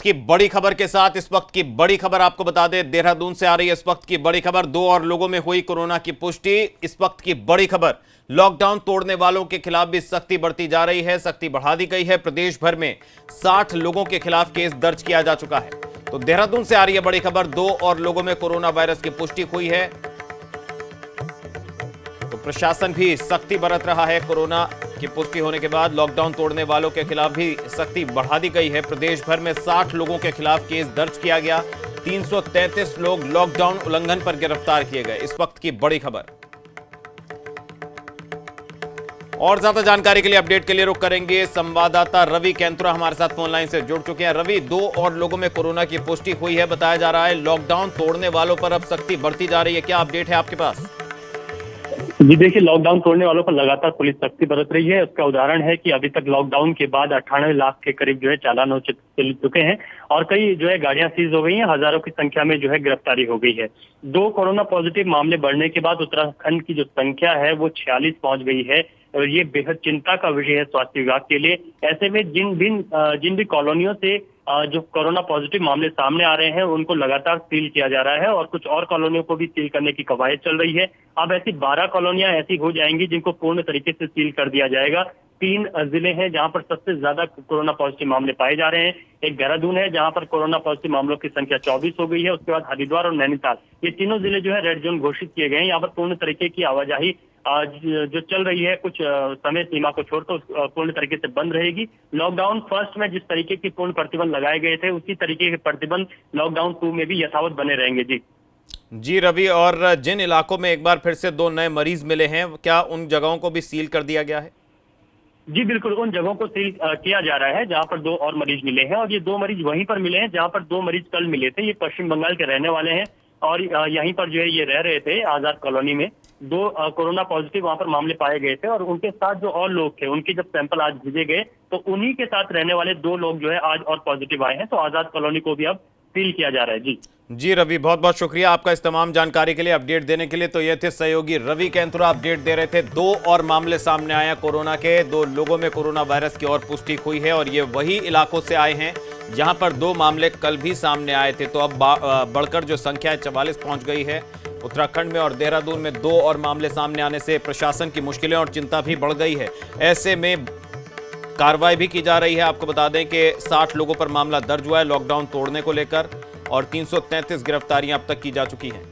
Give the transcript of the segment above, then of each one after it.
वक्त की बड़ी खबर के साथ इस वक्त की बड़ी खबर आपको बता दें, देहरादून से आ रही है इस वक्त की बड़ी खबर। 2 और लोगों में हुई कोरोना की पुष्टि। इस वक्त की बड़ी खबर, लॉकडाउन तोड़ने वालों के खिलाफ भी सख्ती बढ़ती जा रही है, सख्ती बढ़ा दी गई है। प्रदेश भर में 60 लोगों के खिलाफ केस दर्ज किया जा चुका है। तो देहरादून से आ रही है बड़ी खबर, 2 और लोगों में कोरोना वायरस की पुष्टि हुई है। तो प्रशासन भी सख्ती बरत रहा है। कोरोना की पुष्टि होने के बाद लॉकडाउन तोड़ने वालों के खिलाफ भी सख्ती बढ़ा दी गई है। प्रदेश भर में 60 लोगों के खिलाफ केस दर्ज किया गया। 333 लोग लॉकडाउन उल्लंघन पर गिरफ्तार किए गए। इस वक्त की बड़ी खबर। और ज्यादा जानकारी के लिए, अपडेट के लिए रुख करेंगे संवाददाता रवि कैंतुरा हमारे साथ फोन लाइन से जुड़ चुके हैं। रवि, 2 और लोगों में कोरोना की पुष्टि हुई है, बताया जा रहा है लॉकडाउन तोड़ने वालों पर अब सख्ती बढ़ती जा रही है, क्या अपडेट है आपके पास? जी देखिए, लॉकडाउन तोड़ने वालों पर लगातार पुलिस सख्ती बरत रही है। उसका उदाहरण है कि अभी तक लॉकडाउन के बाद 98 लाख के करीब जो है चालान हो चुके हैं और कई जो है गाड़ियां सीज हो गई हैं। हजारों की संख्या में जो है गिरफ्तारी हो गई है। 2 कोरोना पॉजिटिव मामले बढ़ने के बाद उत्तराखंड की जो संख्या है वो 46 पहुंच गई है और ये बेहद चिंता का विषय है स्वास्थ्य विभाग के लिए। ऐसे में जिन भी कॉलोनियों से जो कोरोना पॉजिटिव मामले सामने आ रहे हैं उनको लगातार सील किया जा रहा है और कुछ और कॉलोनियों को भी सील करने की कवायद चल रही है। अब ऐसी 12 कॉलोनियां ऐसी हो जाएंगी जिनको पूर्ण तरीके से सील कर दिया जाएगा। 3 जिले हैं जहां पर सबसे ज्यादा कोरोना पॉजिटिव मामले पाए जा रहे हैं। एक देहरादून है जहां पर कोरोना पॉजिटिव मामलों की संख्या 24 हो गई है। उसके बाद हरिद्वार और नैनीताल, ये तीनों जिले जो है रेड जोन घोषित किए गए हैं। यहाँ पर पूर्ण तरीके की आवाजाही आज जो चल रही है कुछ समय सीमा को छोड़कर पूर्ण तरीके से बंद रहेगी। लॉकडाउन फर्स्ट में जिस तरीके के पूर्ण प्रतिबंध लगाए गए थे उसी तरीके के प्रतिबंध लॉकडाउन 2 में भी यथावत बने रहेंगे। जी रवि, और जिन इलाकों में एक बार फिर से 2 नए मरीज मिले हैं, क्या उन जगहों को भी सील कर दिया गया है? जी बिल्कुल, उन जगहों को सील किया जा रहा है जहां पर 2 और मरीज मिले हैं और ये 2 मरीज वहीं पर मिले हैं जहां पर 2 मरीज कल मिले थे। ये पश्चिम बंगाल के रहने वाले हैं और यहीं पर जो है ये रह रहे थे आजाद कॉलोनी में। 2 कोरोना पॉजिटिव वहां पर मामले पाए गए थे और उनके साथ जो और लोग थे उनके जब सैंपल आज भेजे गए तो उन्हीं के साथ रहने वाले 2 लोग जो है आज और पॉजिटिव आए हैं। तो आजाद कॉलोनी को भी अब सील किया जा रहा है। जी रवि, बहुत बहुत शुक्रिया आपका इस तमाम जानकारी के लिए, अपडेट देने के लिए। तो ये थे सहयोगी रवि कैंतुरा, अपडेट दे रहे थे। 2 और मामले सामने आए हैं कोरोना के। 2 लोगों में कोरोना वायरस की और पुष्टि हुई है और ये वही इलाकों से आए हैं जहां पर 2 मामले कल भी सामने आए थे। तो अब बढ़कर जो संख्या है 44 पहुंच गई है। उत्तराखंड में और देहरादून में 2 और मामले सामने आने से प्रशासन की मुश्किलें और चिंता भी बढ़ गई है। ऐसे में कार्रवाई भी की जा रही है। आपको बता दें कि 60 लोगों पर मामला दर्ज हुआ है लॉकडाउन तोड़ने को लेकर और 333 गिरफ्तारियां अब तक की जा चुकी हैं।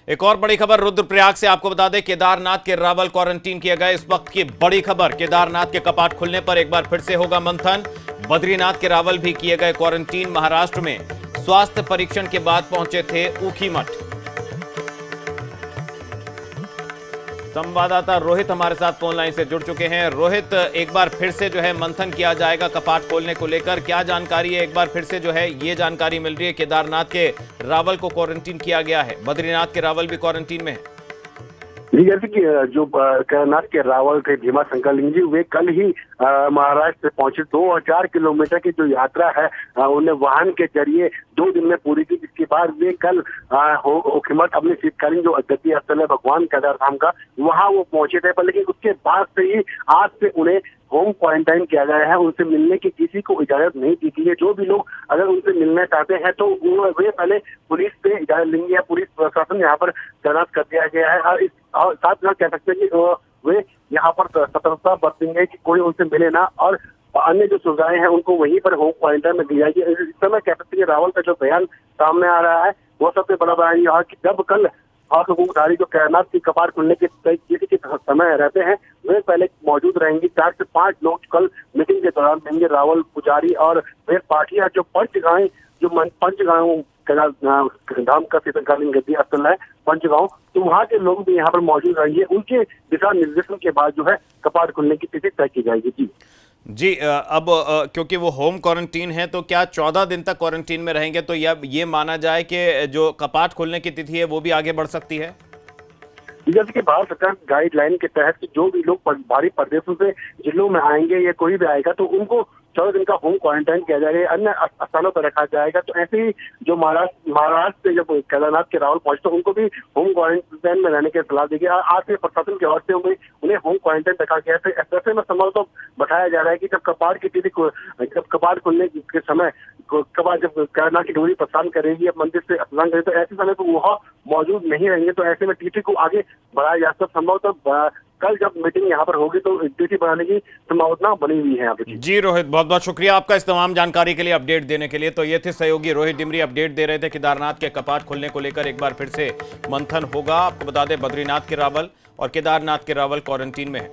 एक और बड़ी खबर रुद्रप्रयाग से आपको बता दें, केदारनाथ के रावल क्वारंटीन किया गया। इस वक्त की बड़ी खबर, केदारनाथ के कपाट खुलने पर एक बार फिर से होगा मंथन। बद्रीनाथ के रावल भी किए गए क्वारंटीन। महाराष्ट्र में स्वास्थ्य परीक्षण के बाद पहुंचे थे ऊखीमठ। संवाददाता रोहित हमारे साथ फोन लाइन से जुड़ चुके हैं। रोहित, एक बार फिर से जो है मंथन किया जाएगा कपाट खोलने को लेकर, क्या जानकारी है? एक बार फिर से जो है ये जानकारी मिल रही है केदारनाथ के रावल को क्वारंटीन किया गया है, बद्रीनाथ के रावल भी क्वारंटीन में है। जी, जैसे कि जो केदारनाथ के रावल थे भीमा शंकर लिंग जी, वे कल ही महाराष्ट्र से पहुंचे। 2 और 4 किलोमीटर की जो यात्रा है उन्हें वाहन के जरिए 2 दिन में पूरी की, जिसके बाद वे कल ऊखीमठ अपने शीतकालीन जो अद्वितीय स्थल है भगवान केदार धाम का, वहां वो पहुंचे थे। पर लेकिन उसके बाद से ही आज से उन्हें होम क्वारंटाइन किया गया है। उनसे मिलने की किसी को इजाजत नहीं दी गई है। जो भी लोग अगर उनसे मिलना चाहते हैं तो वे पहले पुलिस से इजाजत लेंगे या पुलिस प्रशासन यहाँ पर तैनात कर दिया गया है। और साथ में कह सकते हैं कि वे यहाँ पर सतर्कता बरतेंगे कि कोई उनसे मिले ना, और अन्य जो सुविधाएं हैं उनको वहीं पर होम क्वारंटाइन में दी जाएगी। इस समय कह सकते हैं रावल का जो बयान सामने आ रहा है वो सबसे बड़ा बयान यह कि जब कल हुकूमतदारी जो केदारनाथ की कपाट खुलने के समय रहते हैं वे पहले मौजूद रहेंगे। 4 से 5 लोग कल मीटिंग के दौरान रहेंगे। रावल, पुजारी और वे पार्टियां जो पंचगांव धाम का शीतकालीन गद्दी स्थल है पंचगांव, तो वहाँ के लोग भी यहाँ पर मौजूद रहेंगे। उनके दिशा निर्देशन के बाद जो है कपाट खुलने की तिथि तय की जाएगी। जी, अब क्योंकि वो होम क्वारंटीन है तो क्या 14 दिन तक क्वारंटीन में रहेंगे, तो ये माना जाए कि जो कपाट खोलने की तिथि है वो भी आगे बढ़ सकती है? जैसे कि भारत सरकार गाइडलाइन के तहत जो भी लोग बाहरी प्रदेशों से जिलों में आएंगे या कोई भी आएगा तो उनको 14 दिन का होम क्वारंटाइन किया जाएगा, अन्य स्थानों पर रखा जाएगा। तो ऐसे ही जो महाराष्ट्र से जब केदारनाथ के रावल पहुंचते उनको भी होम क्वारंटाइन में रहने की सलाह दी गई। आज से प्रशासन की ओर से उन्हें होम क्वारंटाइन रखा गया है। ऐसे में संभवतः बताया जा रहा है कि जब कपाट खुलने के समय जब केदारनाथ की डोरी प्रस्थान करेगी या मंदिर से प्रस्थान करेगी, तो ऐसे समय पर वह मौजूद नहीं रहेंगे। तो ऐसे में टीटी को आगे बढ़ाया जा सकता। संभवतः कल जब मीटिंग यहाँ पर होगी तो टीटी बढ़ाने की संभावना बनी हुई है यहाँ पे। जी रोहित, बहुत बहुत शुक्रिया आपका इस तमाम जानकारी के लिए, अपडेट देने के लिए। तो ये थे सहयोगी रोहित डिमरी, अपडेट दे रहे थे केदारनाथ के कपाट खुलने को लेकर एक बार फिर से मंथन होगा। आपको बता दें बद्रीनाथ के रावल और केदारनाथ के रावल क्वारंटीन में है।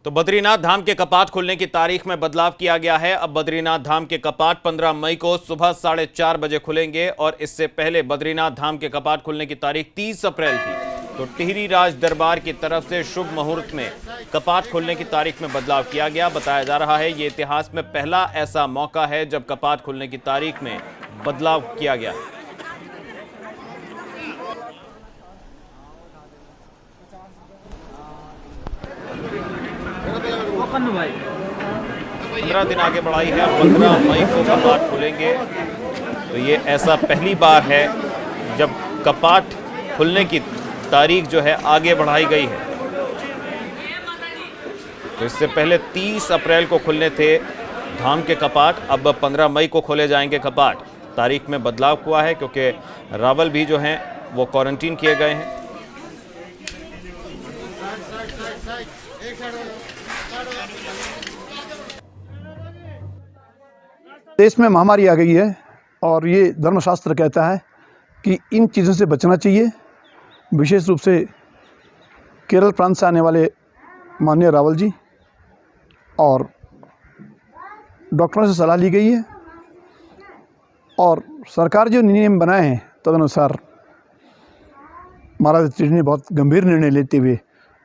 तो बद्रीनाथ धाम के कपाट खुलने की तारीख में बदलाव किया गया है। अब बद्रीनाथ धाम के कपाट 15 मई को सुबह 4:30 बजे खुलेंगे और इससे पहले बद्रीनाथ धाम के कपाट खुलने की तारीख 30 अप्रैल थी। तो टिहरी राज दरबार की तरफ से शुभ मुहूर्त में कपाट खुलने की तारीख में बदलाव किया गया। बताया जा रहा है ये इतिहास में पहला ऐसा मौका है जब कपाट खुलने की तारीख में बदलाव किया गया है। 15 दिन आगे बढ़ाई है। 15 मई को कपाट खुलेंगे। तो ये ऐसा पहली बार है जब कपाट खुलने की तारीख जो है आगे बढ़ाई गई है। तो इससे पहले 30 अप्रैल को खुलने थे धाम के कपाट, अब 15 मई को खोले जाएंगे कपाट। तारीख में बदलाव हुआ है क्योंकि रावल भी जो हैं वो क्वारंटीन किए गए हैं। देश में महामारी आ गई है और ये धर्मशास्त्र कहता है कि इन चीज़ों से बचना चाहिए। विशेष रूप से केरल प्रांत से आने वाले माननीय रावल जी और डॉक्टरों से सलाह ली गई है और सरकार जो नियम बनाए हैं तदनुसार महाराज टीटी ने बहुत गंभीर निर्णय लेते हुए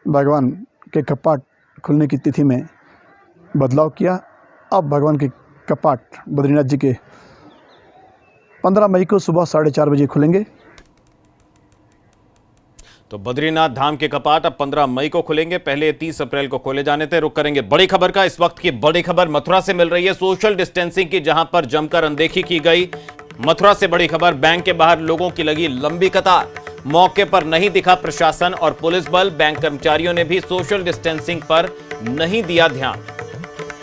भगवान के कपाट खुलने की तिथि में बदलाव किया। अब भगवान के कपाट बद्रीनाथ जी के 15 मई को सुबह 4:30 बजे खुलेंगे। तो बद्रीनाथ धाम के कपाट अब 15 मई को खुलेंगे, पहले 30 अप्रैल को खोले जाने थे। रुक करेंगे बड़ी खबर का। इस वक्त की बड़ी खबर मथुरा से मिल रही है, सोशल डिस्टेंसिंग की, जहां पर जमकर अनदेखी की गई। मथुरा से बड़ी खबर, बैंक के बाहर लोगों की लगी लंबी कतार, मौके पर नहीं दिखा प्रशासन और पुलिस बल। बैंक कर्मचारियों ने भी सोशल डिस्टेंसिंग पर नहीं दिया ध्यान।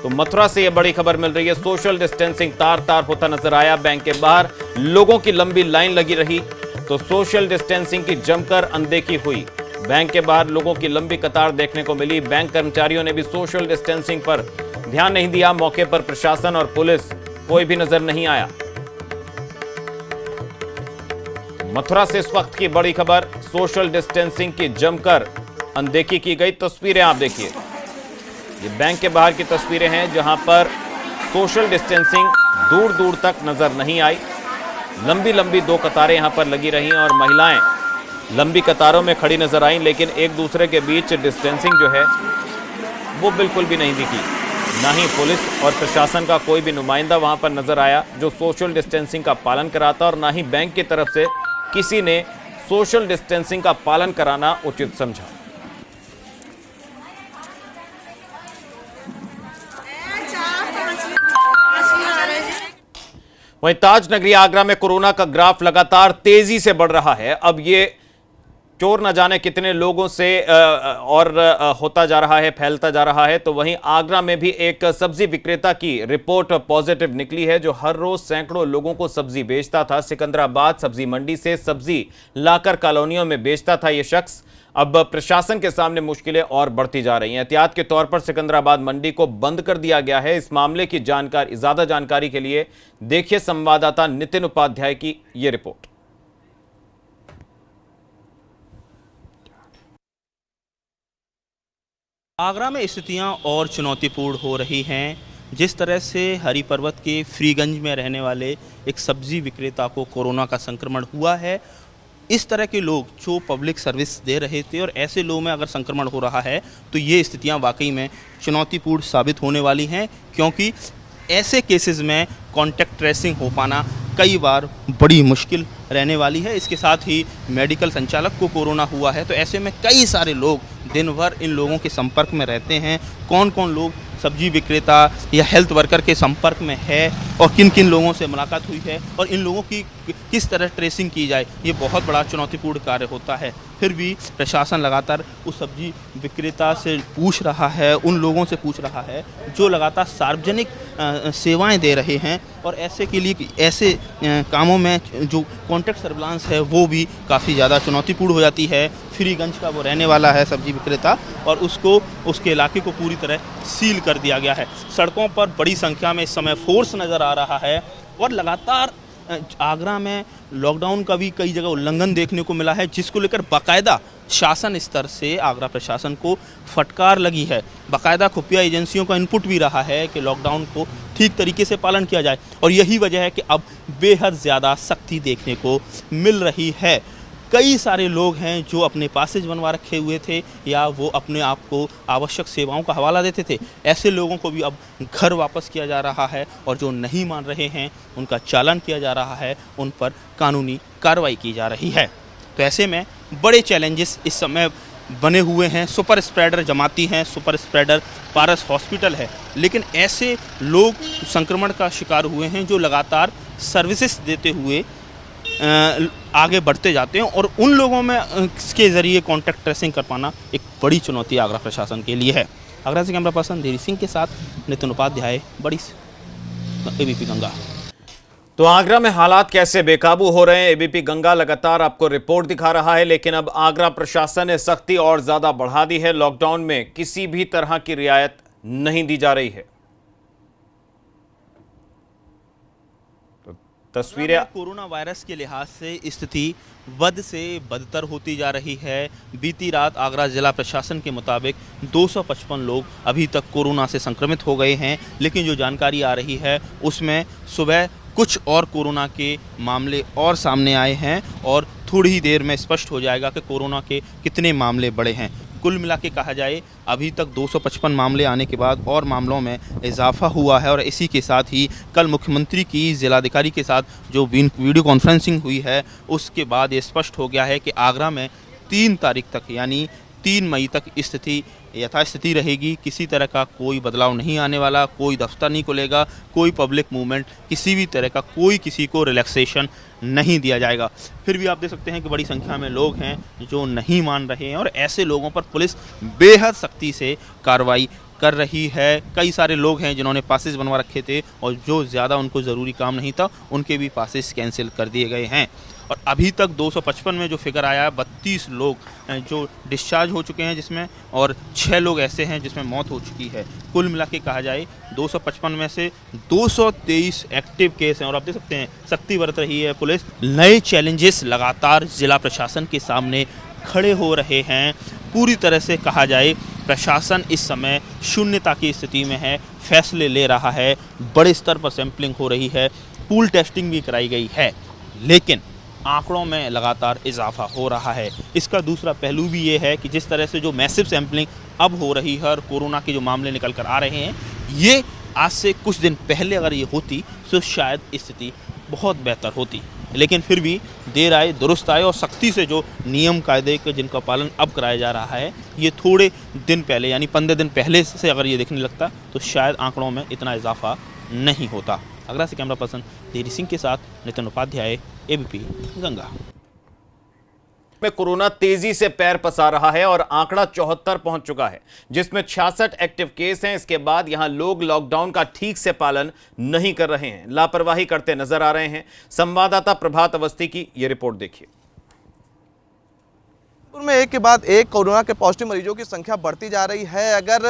तो मथुरा से यह बड़ी खबर मिल रही है, सोशल डिस्टेंसिंग तार तार होता नजर आया। बैंक के बाहर लोगों की लंबी लाइन लगी रही तो सोशल डिस्टेंसिंग की जमकर अनदेखी हुई। बैंक के बाहर लोगों की लंबी कतार देखने को मिली। बैंक कर्मचारियों ने भी सोशल डिस्टेंसिंग पर ध्यान नहीं दिया। मौके पर प्रशासन और पुलिस कोई भी नजर नहीं आया। मथुरा से इस वक्त की बड़ी खबर, सोशल डिस्टेंसिंग की जमकर अनदेखी की गई। तस्वीरें आप देखिए, ये बैंक के बाहर की तस्वीरें हैं जहां पर सोशल डिस्टेंसिंग दूर दूर तक नजर नहीं आई। लंबी लंबी दो कतारें यहां पर लगी रहीं और महिलाएं लंबी कतारों में खड़ी नजर आईं, लेकिन एक दूसरे के बीच डिस्टेंसिंग जो है वो बिल्कुल भी नहीं दिखी। ना ही पुलिस और प्रशासन का कोई भी नुमाइंदा वहां पर नजर आया जो सोशल डिस्टेंसिंग का पालन कराता, और ना ही बैंक की तरफ से किसी ने सोशल डिस्टेंसिंग का पालन कराना उचित समझा। वहीं ताज नगरी आगरा में कोरोना का ग्राफ लगातार तेजी से बढ़ रहा है। अब ये चोर न जाने कितने लोगों से और होता जा रहा है, फैलता जा रहा है। तो वहीं आगरा में भी एक सब्जी विक्रेता की रिपोर्ट पॉजिटिव निकली है जो हर रोज सैकड़ों लोगों को सब्जी बेचता था। सिकंदराबाद सब्जी मंडी से सब्जी लाकर कॉलोनियों में बेचता था ये शख्स। अब प्रशासन के सामने मुश्किलें और बढ़ती जा रही हैं। एहतियात के तौर पर सिकंदराबाद मंडी को बंद कर दिया गया है। इस मामले की ज्यादा जानकारी के लिए देखिए संवाददाता नितिन उपाध्याय की ये रिपोर्ट। आगरा में स्थितियां और चुनौतीपूर्ण हो रही हैं। जिस तरह से हरि पर्वत के फ्रीगंज में रहने वाले एक सब्जी विक्रेता को कोरोना का संक्रमण हुआ है, इस तरह के लोग जो पब्लिक सर्विस दे रहे थे और ऐसे लोगों में अगर संक्रमण हो रहा है तो ये स्थितियां वाकई में चुनौतीपूर्ण साबित होने वाली हैं, क्योंकि ऐसे केसेस में कॉन्टैक्ट ट्रेसिंग हो पाना कई बार बड़ी मुश्किल रहने वाली है। इसके साथ ही मेडिकल संचालक को कोरोना हुआ है, तो ऐसे में कई सारे लोग दिन भर इन लोगों के संपर्क में रहते हैं। कौन कौन लोग सब्जी विक्रेता या हेल्थ वर्कर के संपर्क में है और किन किन लोगों से मुलाकात हुई है और इन लोगों की किस तरह ट्रेसिंग की जाए, ये बहुत बड़ा चुनौतीपूर्ण कार्य होता है। फिर भी प्रशासन लगातार उस सब्जी विक्रेता से पूछ रहा है, उन लोगों से पूछ रहा है जो लगातार सार्वजनिक सेवाएं दे रहे हैं, और ऐसे के लिए ऐसे कामों में जो कॉन्टैक्ट सर्विलांस है वो भी काफ़ी ज़्यादा चुनौतीपूर्ण हो जाती है। फ्रीगंज का वो रहने वाला है सब्जी विक्रेता, और उसको उसके इलाके को पूरी तरह सील कर दिया गया है। सड़कों पर बड़ी संख्या में इस समय फोर्स नज़र आ रहा है, और लगातार आगरा में लॉकडाउन का भी कई जगह उल्लंघन देखने को मिला है, जिसको लेकर बाकायदा शासन स्तर से आगरा प्रशासन को फटकार लगी है। बाकायदा खुफिया एजेंसियों का इनपुट भी रहा है कि लॉकडाउन को ठीक तरीके से पालन किया जाए, और यही वजह है कि अब बेहद ज़्यादा सख्ती देखने को मिल रही है। कई सारे लोग हैं जो अपने पासेज बनवा रखे हुए थे या वो अपने आप को आवश्यक सेवाओं का हवाला देते थे, ऐसे लोगों को भी अब घर वापस किया जा रहा है, और जो नहीं मान रहे हैं उनका चालान किया जा रहा है, उन पर कानूनी कार्रवाई की जा रही है। तो ऐसे में बड़े चैलेंजेस इस समय बने हुए हैं। सुपर स्प्रेडर जमाती हैं, सुपर स्प्रेडर पारस हॉस्पिटल है, लेकिन ऐसे लोग संक्रमण का शिकार हुए हैं जो लगातार सर्विसेज देते हुए आगे बढ़ते जाते हैं, और उन लोगों में इसके ज़रिए कॉन्टैक्ट ट्रेसिंग कर पाना एक बड़ी चुनौती आगरा प्रशासन के लिए है। आगरा से कैमरा पर्सन देरी सिंह के साथ नितिन उपाध्याय, बड़ी एबीपी गंगा। तो आगरा में हालात कैसे बेकाबू हो रहे हैं, एबीपी गंगा लगातार आपको रिपोर्ट दिखा रहा है, लेकिन अब आगरा प्रशासन ने सख्ती और ज्यादा बढ़ा दी है। लॉकडाउन में किसी भी तरह की रियायत नहीं दी जा रही है। तो तस्वीरें कोरोना वायरस के लिहाज से स्थिति बद से बदतर होती जा रही है। बीती रात आगरा जिला प्रशासन के मुताबिक 255 लोग अभी तक कोरोना से संक्रमित हो गए हैं, लेकिन जो जानकारी आ रही है उसमें सुबह कुछ और कोरोना के मामले और सामने आए हैं, और थोड़ी ही देर में स्पष्ट हो जाएगा कि कोरोना के कितने मामले बढ़े हैं। कुल मिला के कहा जाए अभी तक 255 मामले आने के बाद और मामलों में इजाफा हुआ है, और इसी के साथ ही कल मुख्यमंत्री की जिलाधिकारी के साथ जो वीडियो कॉन्फ्रेंसिंग हुई है उसके बाद ये स्पष्ट हो गया है कि आगरा में 3 तारीख तक यानी 3 मई तक स्थिति यथास्थिति रहेगी। किसी तरह का कोई बदलाव नहीं आने वाला, कोई दफ्तर नहीं खुलेगा, कोई पब्लिक मूवमेंट, किसी भी तरह का कोई किसी को रिलैक्सेशन नहीं दिया जाएगा। फिर भी आप देख सकते हैं कि बड़ी संख्या में लोग हैं जो नहीं मान रहे हैं, और ऐसे लोगों पर पुलिस बेहद सख्ती से कार्रवाई कर रही है। कई सारे लोग हैं जिन्होंने पासेस बनवा रखे थे, और जो ज़्यादा उनको ज़रूरी काम नहीं था उनके भी पासेस कैंसिल कर दिए गए हैं। और अभी तक 255 में जो फिगर आया है 32 लोग जो डिस्चार्ज हो चुके हैं जिसमें, और 6 लोग ऐसे हैं जिसमें मौत हो चुकी है। कुल मिला के कहा जाए 255 में से 223 एक्टिव केस हैं, और आप देख सकते हैं सख्ती बरत रही है पुलिस। नए चैलेंजेस लगातार जिला प्रशासन के सामने खड़े हो रहे हैं। पूरी तरह से कहा जाए प्रशासन इस समय शून्यता की स्थिति में है, फैसले ले रहा है, बड़े स्तर पर सैंपलिंग हो रही है, पूल टेस्टिंग भी कराई गई है, लेकिन आंकड़ों में लगातार इजाफा हो रहा है। इसका दूसरा पहलू भी ये है कि जिस तरह से जो मैसिव सैंपलिंग अब हो रही है और कोरोना के जो मामले निकल कर आ रहे हैं, ये आज से कुछ दिन पहले अगर ये होती तो शायद स्थिति बहुत बेहतर होती, लेकिन फिर भी देर आए दुरुस्त आए, और सख्ती से जो नियम कायदे के जिनका पालन अब कराया जा रहा है, ये थोड़े दिन पहले यानी 15 दिन पहले से अगर ये देखने लगता तो शायद आंकड़ों में इतना इजाफा नहीं होता। आगरा से कैमरा पर्सन देरी सिंह के साथ नितिन उपाध्याय, एबीपी गंगा। में कोरोना तेजी से पैर पसार रहा है और आंकड़ा 74 पहुंच चुका है, जिसमें 66 एक्टिव केस हैं। इसके बाद यहां लोग लॉकडाउन का ठीक से पालन नहीं कर रहे हैं, लापरवाही करते नजर आ रहे हैं। संवाददाता प्रभात अवस्थी की यह रिपोर्ट देखिए। में एक के बाद एक कोरोना के पॉजिटिव मरीजों की संख्या बढ़ती जा रही है। अगर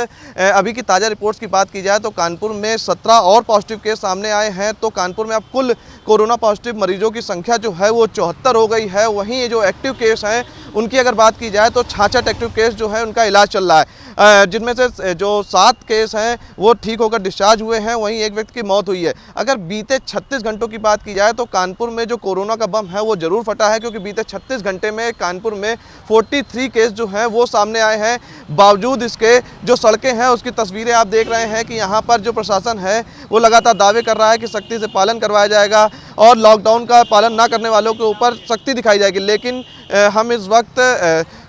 अभी की ताज़ा रिपोर्ट्स की बात की जाए तो कानपुर में 17 और पॉजिटिव केस सामने आए हैं, तो कानपुर में अब कुल कोरोना पॉजिटिव मरीजों की संख्या जो है वो 74 हो गई है। वहीं ये जो एक्टिव केस हैं उनकी अगर बात की जाए तो 66 एक्टिव केस जो है उनका इलाज चल रहा है, जिनमें से जो 7 केस हैं वो ठीक होकर डिस्चार्ज हुए हैं, वहीं एक व्यक्ति की मौत हुई है। अगर बीते 36 घंटों की बात की जाए तो कानपुर में जो कोरोना का बम है वो ज़रूर फटा है, क्योंकि बीते 36 घंटे में कानपुर में 43 केस जो हैं वो सामने आए हैं। बावजूद इसके जो सड़कें हैं उसकी तस्वीरें आप देख रहे हैं कि यहाँ पर जो प्रशासन है वो लगातार दावे कर रहा है कि सख्ती से पालन करवाया जाएगा और लॉकडाउन का पालन ना करने वालों के ऊपर सख्ती दिखाई जाएगी। लेकिन हम इस वक्त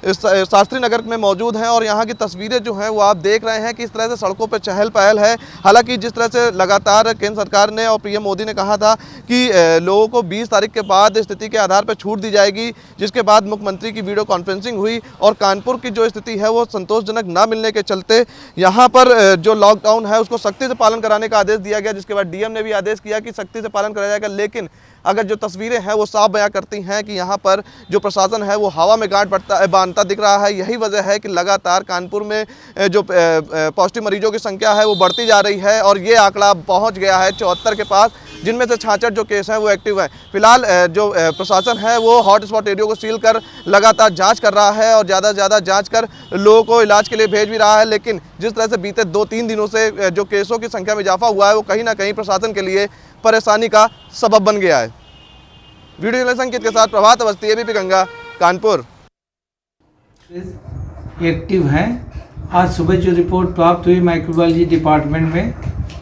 शास्त्री नगर में मौजूद हैं और यहाँ की तस्वीरें जो हैं वो आप देख रहे हैं कि इस तरह से सड़कों पर चहल पहल है। हालांकि जिस तरह से लगातार केंद्र सरकार ने और पीएम मोदी ने कहा था कि लोगों को 20 तारीख के बाद स्थिति के आधार पर छूट दी जाएगी, जिसके बाद मुख्यमंत्री की वीडियो कॉन्फ्रेंसिंग हुई और कानपुर की जो स्थिति है वो संतोषजनक ना मिलने के चलते यहाँ पर जो लॉकडाउन है उसको सख्ती से पालन कराने का आदेश दिया गया, जिसके बाद डीएम ने भी आदेश किया कि सख्ती से पालन कराया जाएगा। लेकिन अगर जो तस्वीरें हैं वो साफ बयां करती हैं कि यहाँ पर जो प्रशासन है वो हवा में गांठ बांधता दिख रहा है। यही वजह है कि लगातार कानपुर में जो पॉजिटिव मरीजों की संख्या है वो बढ़ती जा रही है और ये आंकड़ा पहुँच गया है 74 के पास, जिनमें से 66 जो केस हैं वो एक्टिव हैं। फिलहाल जो प्रशासन है वो हॉटस्पॉट एरिया को सील कर लगातार जांच कर रहा है और ज़्यादा से ज़्यादा जांच कर लोगों को इलाज के लिए भेज भी रहा है। लेकिन जिस तरह से बीते 2-3 दिनों से जो केसों की संख्या में इजाफा हुआ है वो कहीं ना कहीं प्रशासन के लिए परेशानी का सबब बन गया है। वीडियो जर्नलिस्ट अंकित के साथ प्रभात अवस्थी, एबीपी गंगा, कानपुर। एक्टिव हैं। आज सुबह जो रिपोर्ट प्राप्त हुई माइक्रोबायोलॉजी डिपार्टमेंट में,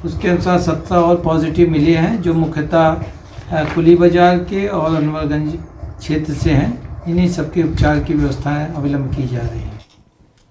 उसके अनुसार 17 और पॉजिटिव मिले हैं, जो मुख्यतः कुली बाजार के और अनवरगंज क्षेत्र से हैं। इन्हीं सबके उपचार की व्यवस्थाएं अवलंब की जा रही हैं।